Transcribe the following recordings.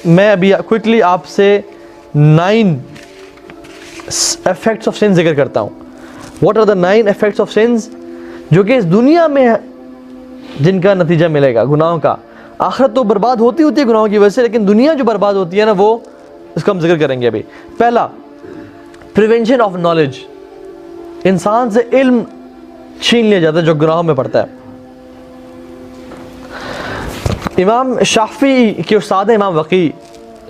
मैं अभी क्विकली आपसे 9 इफेक्ट्स ऑफ सिन जिक्र करता हूँ। What are the 9 effects of sins जो कि इस दुनिया में जिनका नतीजा मिलेगा गुनाहों का। आखिरत तो बर्बाद होती है गुनाहों की वजह से, लेकिन दुनिया जो बर्बाद होती है ना, वो इसका हम जिक्र करेंगे अभी। पहला, प्रिवेंशन ऑफ नॉलेज। इंसान से इल्म छीन लिया जाता है जो गुनाहों में पड़ता है। इमाम शाफी के उस्ताद इमाम वकी,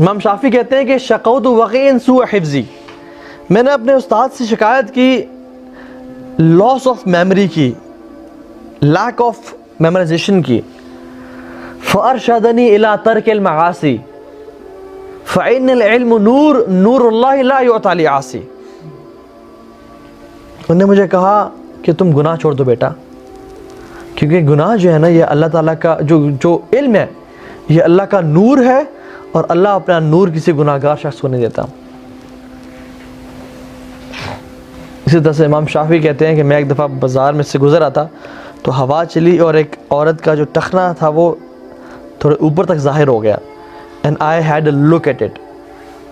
इमाम शाफी कहते हैं कि शक़ौत वक़ीन सूअ हिफ्ज़ी, मैंने अपने उस्ताद से शिकायत की लॉस ऑफ मेमोरी की, लैक ऑफ मेमोराइजेशन की। फ़अरशदनी इला तर्किल मआसी फ़इन्नल इल्म नूर नूरुल्लाहि ला युअता लिआसी। उन्होंने मुझे कहा कि तुम गुनाह छोड़ दो बेटा, क्योंकि गुनाह जो है ना, ये अल्लाह ताला का जो इल्म है, ये अल्लाह का नूर है, और अल्लाह अपना नूर किसी गुनाहगार शख्स को नहीं देता। इसी तरह से इमाम शाफी कहते हैं कि मैं एक दफ़ा बाज़ार में से गुज़र रहा था, तो हवा चली और एक औरत का जो टखना था वो थोड़े ऊपर तक ज़ाहिर हो गया। And I had a look at it,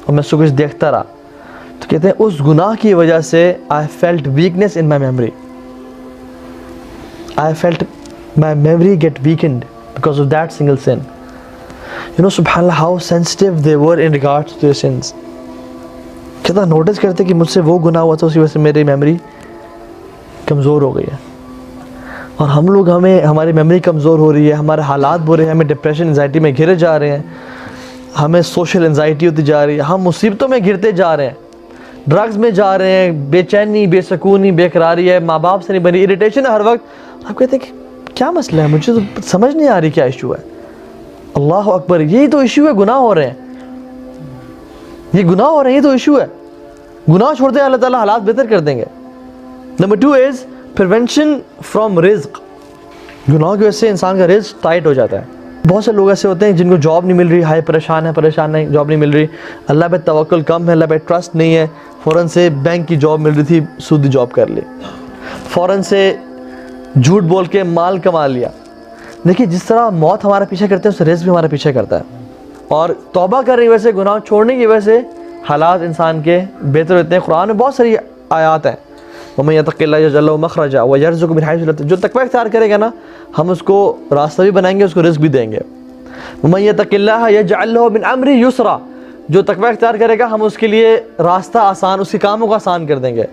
और मैं उसको कुछ देखता रहा। तो कहते हैं उस गुनाह की वजह से I felt weakness in my memory, I felt my memory get weakened because of that single sin. You know, subhanallah, how sensitive they were in regards to their sins. कितना नोटिस करते कि मुझसे वो गुनाह हुआ था, उसी वजह से मेरी मेमोरी कमज़ोर हो गई है। और हम लोग हमारी मेमोरी कमज़ोर हो रही है, हमारे हालात बुरे हैं, हमें डिप्रेशन एंजाइटी में घिरे जा रहे हैं, हमें सोशल एंजाइटी होती जा रही है, हम मुसीबतों में घिरते जा रहे हैं, ड्रग्स में जा रहे हैं, बेचैनी, बेसकूनी, बेकरारी है, माँ बाप से नहीं बनी, इरिटेशन है हर वक्त। आप कहते हैं कि क्या मसला है, मुझे तो समझ नहीं आ रही क्या इशू है। अल्लाह अकबर, यही तो इशू है, गुनाह हो रहे हैं, ये गुनाह हो रहे हैं, ये तो इशू है। गुनाह छोड़ते हैं, अल्लाह ताला हालात बेहतर कर देंगे। नंबर 2 इज़ प्रिवेंशन फ्रॉम रिज्क। गुनाह की वजह से इंसान का रिज्क टाइट हो जाता है। बहुत से लोग ऐसे होते हैं जिनको जॉब नहीं मिल रही, हाय परेशान है, जॉब नहीं मिल रही, अल्लाह पे तवक्कुल कम है, अल्लाह पे ट्रस्ट नहीं है, फ़ौरन से बैंक की जॉब मिल रही थी, सूदी जॉब कर ली, फ़ौरन से झूठ बोल के माल कमा लिया। देखिए, जिस तरह मौत हमारा पीछे करते हैं, उससे रिज़्क़ भी हमारा पीछे करता है। और तौबा करने की वजह से, गुनाह छोड़ने की वजह से हालात इंसान के बेहतर होते हैं। कुरान में बहुत सारी आयात हैं, वमन यत्तक़िल्लाह यजअल लहू मख़रजा व यरज़ुक़हु मिन हैसु ला यहतसिब। जो तक़वा इख्तियार करेगा ना, हम उसको रास्ता भी बनाएंगे, उसको रिज़्क़ भी देंगे। वमन यत्तक़िल्लाह यजअल लहू मिन अम्रिही युसरा। जो तक़वा इख्तियार करेगा, हम उसके लिए रास्ता आसान, उसके कामों को आसान कर देंगे।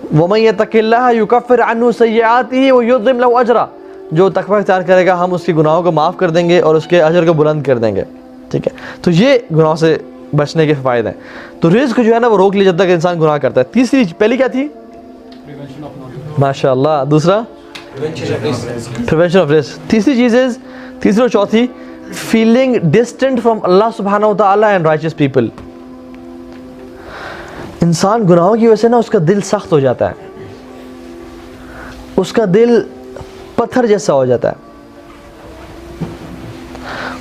वमन यत्तक़िल्लाह युकफ़्फ़िर अन्हु सय्यिआतिही व युअज़्ज़िम लहू अजरा। जो तक़वा इख्तियार करेगा, हम उसके गुनाहों को माफ़ कर देंगे और उसके अजर को बुलंद कर देंगे। ठीक है, तो ये गुनाह से बचने के फ़ायदे हैं। तो रिज़्क़ जो है ना, वो रोक लिया जाता है कि इंसान गुनाह करता है। तीसरी, पहली क्या थी? माशाअल्लाह। दूसरा, प्रिवेंशन ऑफ रिस्क। तीसरी चीज़ इज़, तीसरी और चौथी, फीलिंग डिस्टेंट फ्रॉम अल्लाह सुब्हानहू व तआला एंड राइचियस पीपल। इंसान गुनाहों की वजह से ना, उसका दिल सख्त हो जाता है, उसका दिल पत्थर जैसा हो जाता है,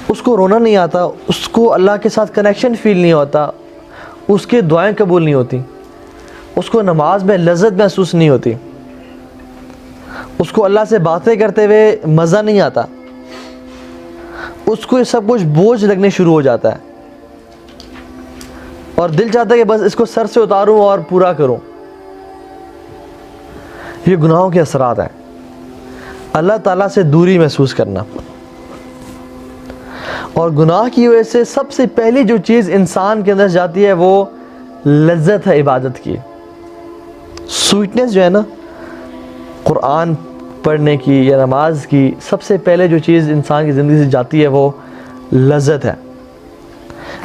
उसको रोना नहीं आता, उसको अल्लाह के साथ कनेक्शन फील नहीं होता, उसके दुआएं कबूल नहीं होती, उसको नमाज में लज्जत महसूस नहीं होती, उसको अल्लाह से बातें करते हुए मज़ा नहीं आता, उसको ये सब कुछ बोझ लगने शुरू हो जाता है, और दिल चाहता है कि बस इसको सर से उतारूं और पूरा करूं। ये गुनाहों के असरात हैं। अल्लाह ताला से दूरी महसूस करना, और गुनाह की वजह से सबसे पहली जो चीज़ इंसान के अंदर जाती है, वो लज्जत है इबादत की। स्वीटनेस जो है ना, कुरान पढ़ने की या नमाज की, सबसे पहले जो चीज़ इंसान की ज़िंदगी से जाती है, वो लज्जत है।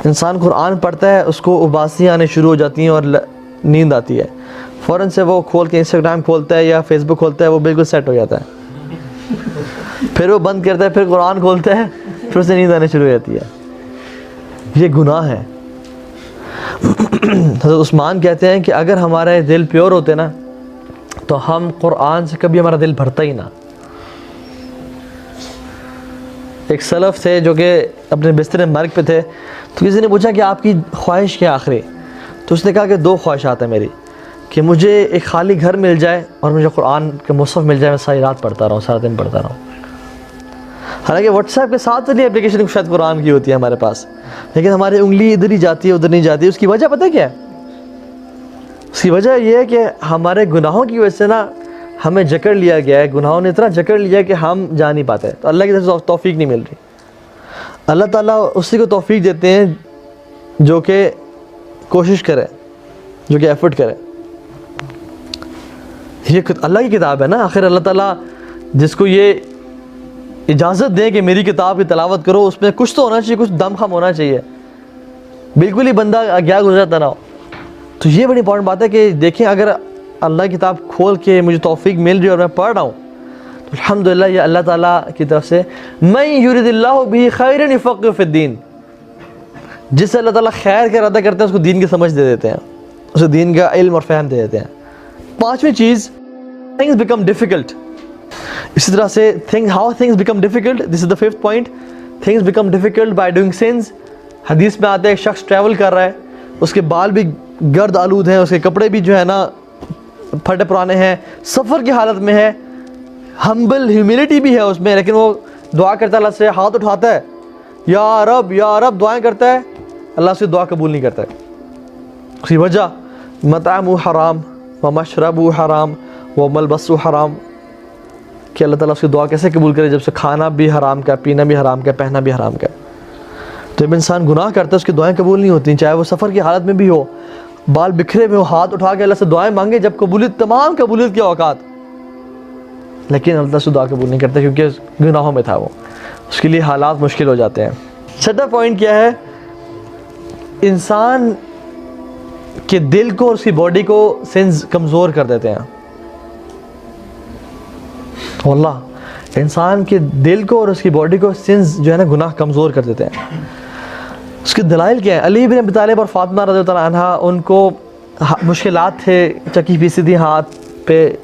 इंसान कुरान पढ़ता है, उसको उबासियाँ आने शुरू हो जाती हैं और नींद आती है, फ़ौरन से वो खोल के इंस्टाग्राम खोलता है या फेसबुक खोलता है, वो बिल्कुल सेट हो जाता है। फिर वो बंद करता है, फिर कुरान खोलता है, फिर उसे नींद आने शुरू हो जाती है। ये गुनाह है। हज़रत उस्मान कहते हैं कि अगर हमारे दिल प्योर होते ना, तो हम कुरान से कभी हमारा दिल भरता ही ना। एक सलफ़ थे जो कि अपने बिस्तर मर्ग पे थे, तो किसी ने पूछा कि आपकी ख्वाहिश क्या आखिरी? तो उसने कहा कि 2 ख्वाहिशात हैं मेरी, कि मुझे एक खाली घर मिल जाए और मुझे कुरान के मुसहफ़ मिल जाए, मैं सारी रात पढ़ता रहूँ, सारा दिन पढ़ता रहूँ। हालांकि व्हाट्सएप के साथ वाली एप्लीकेशन शायद कुरान की होती है हमारे पास, लेकिन हमारी उंगली इधर ही जाती है उधर नहीं जाती है। उसकी वजह पता है क्या है? उसकी वजह यह है कि हमारे गुनाहों की वजह से ना हमें जकड़ लिया गया है, गुनाहों ने इतना जकड़ लिया है कि हम जा नहीं पाते। तो अल्लाह की तरफ से तौफीक नहीं मिल रही। अल्लाह ताला उसी को तौफीक देते हैं जो कि कोशिश करे, जो कि एफर्ट करे। ये अल्लाह की किताब है ना, आखिर अल्लाह ताला जिसको ये इजाज़त दे कि मेरी किताब की तलावत करो, उसमें कुछ तो होना चाहिए, कुछ दम खम होना चाहिए, बिल्कुल ही बंदा अज्ञा गुजरता ना हो। तो ये बड़ी इंपॉर्टेंट बात है कि देखें, अगर अल्लाह की किताब खोल के मुझे तौफीक मिल रही है और मैं पढ़ रहा हूँ तो अल्हम्दुलिल्लाह ये अल्लाह ताला की तरफ से मैं युरिदिल्लाहु बिही खैरन युफ़क़्क़िहु फ़िद्दीन, जिससे अल्लाह ताला खैर का इरादा करते हैं उसको दीन की समझ दे देते हैं, उसे दीन का इल्म और फ़हम दे देते हैं। पाँचवीं चीज़, थिंग्स बिकम डिफ़िकल्ट। इसी तरह से how things become difficult, this is the fifth point, things become difficult by doing since. हदीस में आता है एक शख्स ट्रैवल कर रहा है, उसके बाल भी गर्द आलूद हैं, उसके कपड़े भी जो है ना फटे पुराने हैं, सफ़र की हालत में है, हम्बल ह्यूमिलिटी भी है उसमें, लेकिन वो दुआ करता है, अल्लाह से हाथ उठाता है, या रब दुआएं करता है, अल्लाह से दुआ कबूल नहीं करता है। उसकी वजह मतअमु हराम व मशरबु हराम व मलबसु हराम, कि अल्लाह ताला उसकी दुआ कैसे कबूल करे जब से खाना भी हराम का, पीना भी हराम का, पहना भी हराम का। तो जब इंसान गुनाह करता है उसकी दुआएं कबूल नहीं होती, चाहे वो सफ़र की हालत में भी हो, बाल बिखरे हुए हो, हाथ उठा के अल्लाह से दुआएं मांगे जब कबूलियत, तमाम कबूलियत की औकात, लेकिन अल्लाह से दुआ कबूल नहीं करता क्योंकि गुनाहों में था वो, उसके लिए हालात मुश्किल हो जाते हैं। छठा पॉइंट क्या है? इंसान के दिल को और उसकी बॉडी को सेंस कमज़ोर कर देते हैं। वल्लाह इंसान के दिल को और उसकी बॉडी को सेंस जो है ना गुनाह कमज़ोर कर देते हैं। उसके दलाइल क्या है? अली बिन अबी तालिब और फातिमा रज़ियल्लाहु अन्हा, उनको मुश्किलात थे, चक्की पीसी थी, हाथ पे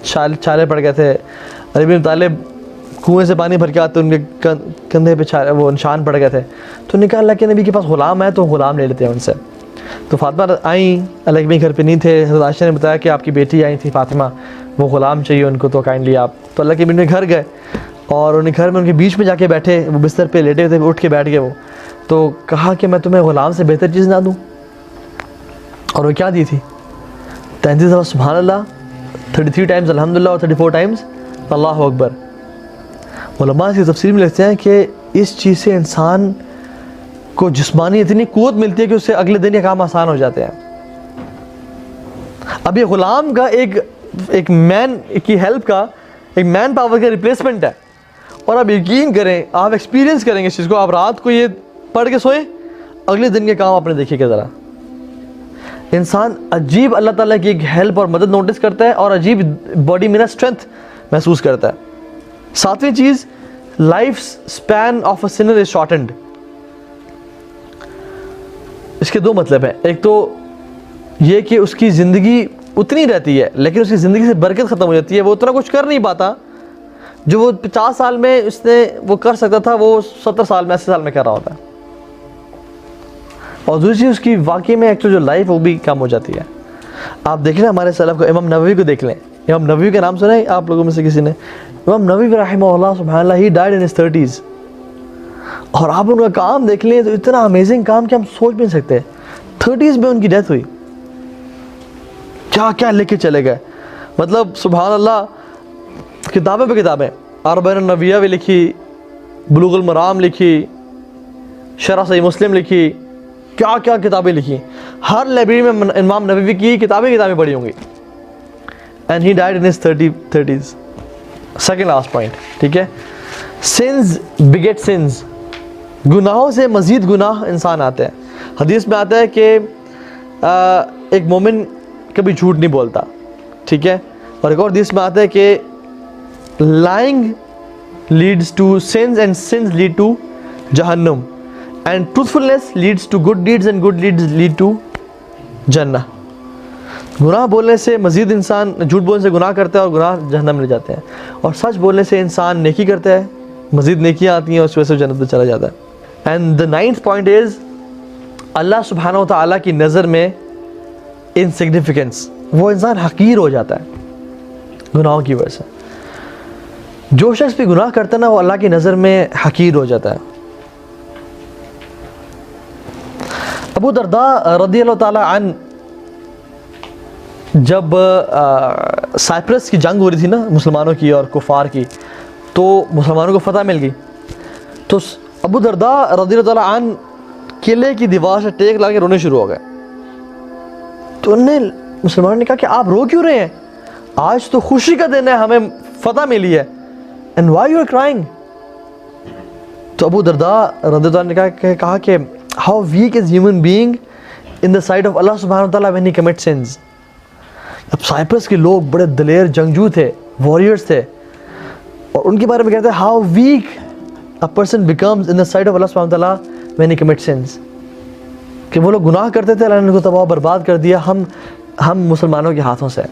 छाले पड़ गए थे। अली बिन अबी तालिब कुएँ से पानी भर के आते, उनके कंधे पे वो निशान पड़ गए थे। तो उन्होंने कहा अल्लाह के नबी के पास ग़ुलाम है तो ग़ुलाम ले लेते हैं उनसे। तो फातिमा आई, अल्लाह के नबी घर पे नहीं थे, हज़रत आयशा ने बताया कि आपकी बेटी आई थी फातिमा, वो ग़ुलाम चाहिए उनको, तो काइंडली आप। तो अल्लाह के नबी घर गए और उन्हें घर में उनके बीच में जाके बैठे, वो बिस्तर पे लेटे हुए थे, उठ के बैठ गए वो। तो कहा कि मैं तुम्हें ग़ुलाम से बेहतर चीज़ ना दूँ? और वो क्या दी थी? 33 दफ़ा सुभान अल्लाह, 33 टाइम्स अल्हम्दुलिल्लाह और 34 टाइम्स अल्लाहु अकबर। उलमा की तफसीर में लिखते हैं कि इस चीज़ से इंसान को जिस्मानी इतनी क़ुव्वत मिलती है कि उससे अगले दिन ये काम आसान हो जाते हैं। अब ये ग़ुलाम का एक मैन की हेल्प का, एक मैन पावर का रिप्लेसमेंट है। और आप यकीन करें, आप एक्सपीरियंस करेंगे इस चीज़ को, आप रात को ये पढ़ के सोएं, अगले दिन के काम आपने देखिएगा ज़रा। इंसान अजीब अल्लाह ताला की एक हेल्प और मदद नोटिस करता है और अजीब बॉडी में ना स्ट्रेंथ महसूस करता है। सातवीं चीज़, life span of a sinner is shortened. इसके दो मतलब हैं। एक तो ये कि उसकी ज़िंदगी उतनी रहती है लेकिन उसकी ज़िंदगी से बरकत ख़त्म हो जाती है, वो उतना कुछ कर नहीं पाता जो वो 50 साल में उसने वो कर सकता था, वो 70 साल में 80 साल में कर रहा होता है। और दूसरी चीज़, उसकी वाकई में एक तो जो लाइफ वो भी कम हो जाती है। आप देख लें हमारे सलफ़ को, इमाम नववी को देख लें। इमाम नववी का नाम सुना है आप लोगों में से किसी ने? इमाम नववी रहमहुल्लाह सुब्हानअल्लाह, he died in his 30s। और आप उनका काम देख लें तो इतना अमेजिंग काम कि हम सोच भी नहीं सकते। 30s में उनकी डेथ हुई, क्या क्या लेके चले गए। मतलब सुब्हानअल्लाह, किताबें पे किताबें, अरबईन नबविया भी लिखी, बुलुगुल मराम लिखी, शरह सही मुस्लिम लिखी, क्या क्या किताबें लिखी। हर लाइब्रेरी में इमाम नबवी की किताबें पढ़ी होंगी। And he died in his 30s। Second last point, ठीक है, सिंस बिगेट सिंस। गुनाहों से मज़ीद गुनाह इंसान आते हैं। हदीस में आता है कि एक मोमिन कभी झूठ नहीं बोलता, ठीक है। और एक और हदीस में आता है कि lying leads to sins and sins lead to jahannam and truthfulness leads to good deeds and good deeds lead to जन्नह। गुनाह बोलने से मज़ीद इंसान, झूठ बोलने से गुनाह करता है और गुनाह जहन्नम में ले जाते हैं, और सच बोलने से इंसान नेकी करता है, मज़ीद नेकियां आती हैं और उस वजह से जन्नत में चला जाता है। And the 9th point is, अल्लाह सुब्हानहू व तआला की नज़र में इनसिग्निफिकेंस, वो इंसान हकीर हो जाता है गुनाहों की वजह से। जो शख्स भी गुनाह करता है ना, वो अल्लाह की नज़र में हकीर हो जाता है। अबू दरदा रज़ियल्लाहु ताला अन, जब साइप्रस की जंग हो रही थी ना मुसलमानों की और कुफार की, तो मुसलमानों को फतह मिल गई, तो अबू दरदा रज़ियल्लाहु ताला अन किले की दीवार से टेक ला के रोने शुरू हो गए। तो उन्होंने, मुसलमानों ने कहा कि आप रो क्यों रहे हैं, आज तो खुशी का दिन है, हमें फतह मिली है, and why you are crying. तो अबू दरदा रज़ियल्लाहु ताला ने कहा कि how weak is human being in the sight of अल्लाह सुब्हानहू व तआला व्हेन ही कमिट सिंस। अब साइप्रस के लोग बड़े दलेर जंगजू थे, वॉरियर्स थे, और उनके बारे में कहते हैं how weak a person becomes in the sight of अल्लाह सुब्हानहू व तआला व्हेन ही कमिट सिंस, कि वो लोग गुनाह करते थे, अल्लाह ने उनको तबाह बर्बाद कर दिया हम मुसलमानों के हाथों से।